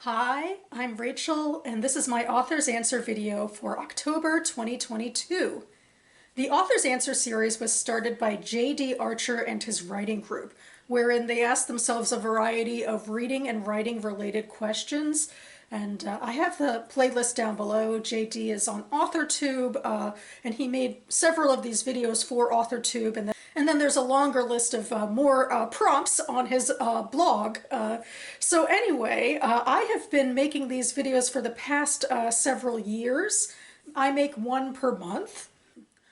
Hi, I'm Rachel, and this is my Author's Answer video for October 2022. The Author's Answer series was started by J.D. Archer and his writing group, wherein they asked themselves a variety of reading and writing related questions. And I have the playlist down below. JD is on AuthorTube, and he made several of these videos for AuthorTube. And then there's a longer list of more prompts on his blog. So anyway, I have been making these videos for the past several years. I make one per month.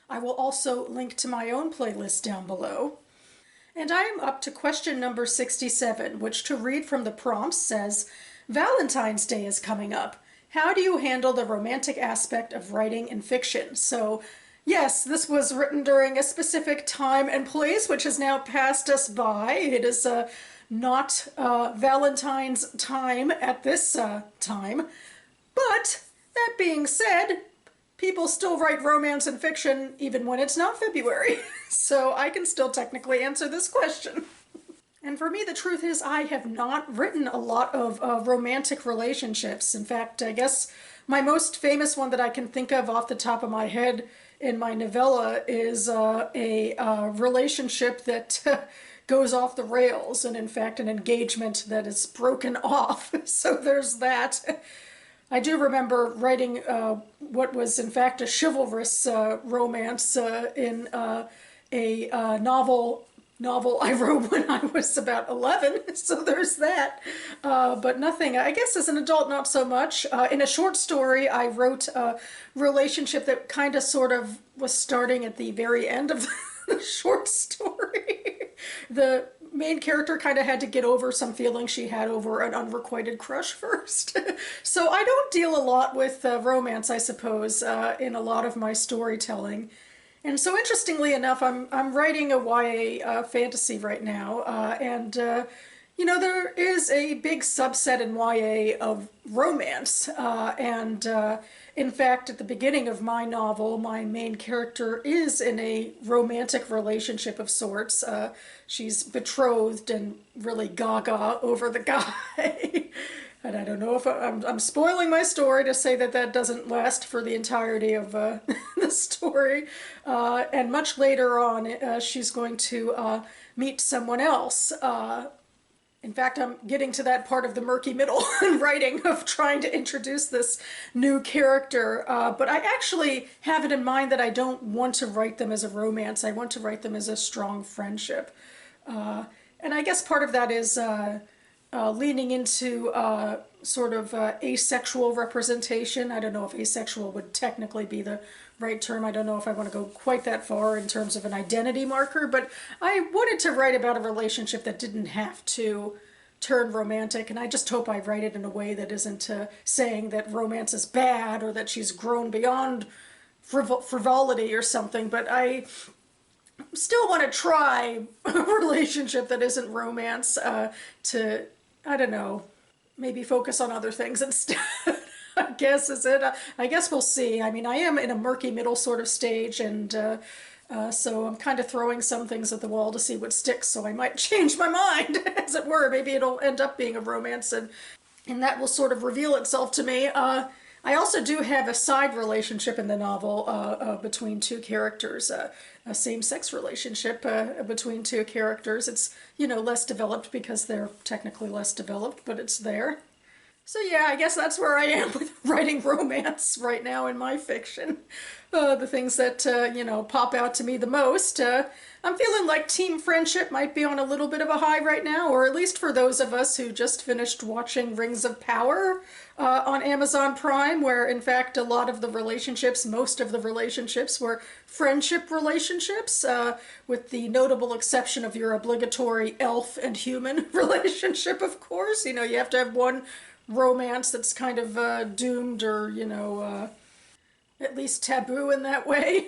I will also link to my own playlist down below. And I am up to question number 67, which to read from the prompts says, Valentine's Day is coming up. How do you handle the romantic aspect of writing in fiction? So yes, this was written during a specific time and place, which has now passed us by. It is not Valentine's time at this time. But that being said, people still write romance and fiction even when it's not February. So I can still technically answer this question. And for me, the truth is I have not written a lot of romantic relationships. In fact, I guess my most famous one that I can think of off the top of my head in my novella is a relationship that goes off the rails, and in fact an engagement that is broken off. So there's that. I do remember writing what was in fact a chivalrous romance in a novel I wrote when I was about 11, so there's that. But nothing, I guess as an adult, not so much. In a short story, I wrote a relationship that kind of sort of was starting at the very end of the short story. The main character kind of had to get over some feelings she had over an unrequited crush first. So I don't deal a lot with romance, I suppose, in a lot of my storytelling. And so interestingly enough, I'm writing a YA fantasy right now, and you know, there is a big subset in YA of romance, and in fact, at the beginning of my novel, my main character is in a romantic relationship of sorts. She's betrothed and really gaga over the guy. And I don't know if I'm spoiling my story to say that that doesn't last for the entirety of the story. And much later on, she's going to meet someone else. In fact, I'm getting to that part of the murky middle in writing of trying to introduce this new character. But I actually have it in mind that I don't want to write them as a romance. I want to write them as a strong friendship. And I guess part of that is leaning into sort of asexual representation. I don't know if asexual would technically be the right term. I don't know if I want to go quite that far in terms of an identity marker, but I wanted to write about a relationship that didn't have to turn romantic, and I just hope I write it in a way that isn't saying that romance is bad or that she's grown beyond frivolity or something, but I still want to try a relationship that isn't romance to, I don't know, maybe focus on other things instead. I guess is it. I guess we'll see. I mean, I am in a murky middle sort of stage, and so I'm kind of throwing some things at the wall to see what sticks, so I might change my mind, as it were. Maybe it'll end up being a romance, and that will sort of reveal itself to me. I also do have a side relationship in the novel between two characters, a same-sex relationship between two characters. It's, you know, less developed because they're technically less developed, but it's there. So yeah, I guess that's where I am with writing romance right now in my fiction. The things that, you know, pop out to me the most. I'm feeling like team friendship might be on a little bit of a high right now, or at least for those of us who just finished watching Rings of Power on Amazon Prime, where in fact a lot of the relationships, most of the relationships were friendship relationships, with the notable exception of your obligatory elf and human relationship, of course. You know, you have to have one romance that's kind of doomed or, you know, at least taboo in that way.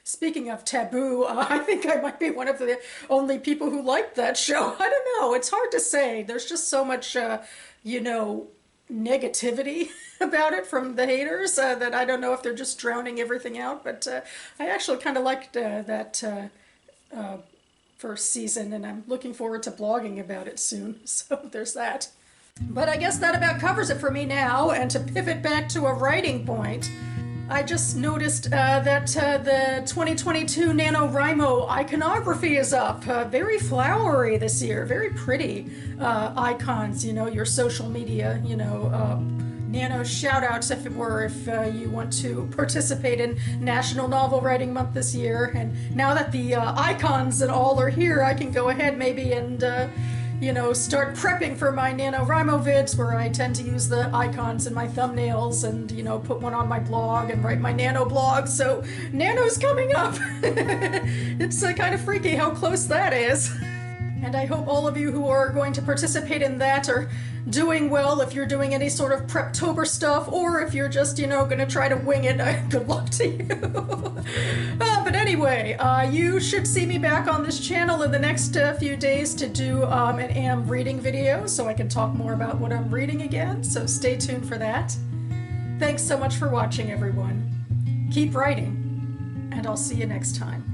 Speaking of taboo, I think I might be one of the only people who liked that show. I don't know, it's hard to say. There's just so much, you know, negativity about it from the haters that I don't know if they're just drowning everything out, but I actually kind of liked that first season, and I'm looking forward to blogging about it soon, so there's that. But I guess that about covers it for me now, and to pivot back to a writing point, I just noticed that the 2022 NaNoWriMo iconography is up. Very flowery this year, very pretty icons, you know, your social media, you know, Nano shout-outs, if it were, if you want to participate in National Novel Writing Month this year. And now that the icons and all are here, I can go ahead maybe and you know, start prepping for my NaNoWriMo vids, where I tend to use the icons in my thumbnails and, you know, put one on my blog and write my Nano blog. So Nano's coming up. It's kind of freaky how close that is. And I hope all of you who are going to participate in that are doing well, if you're doing any sort of Preptober stuff, or if you're just, you know, gonna try to wing it. Good luck to you. But anyway, you should see me back on this channel in the next few days to do an AM reading video, so I can talk more about what I'm reading again, so stay tuned for that. Thanks so much for watching, everyone. Keep writing, and I'll see you next time.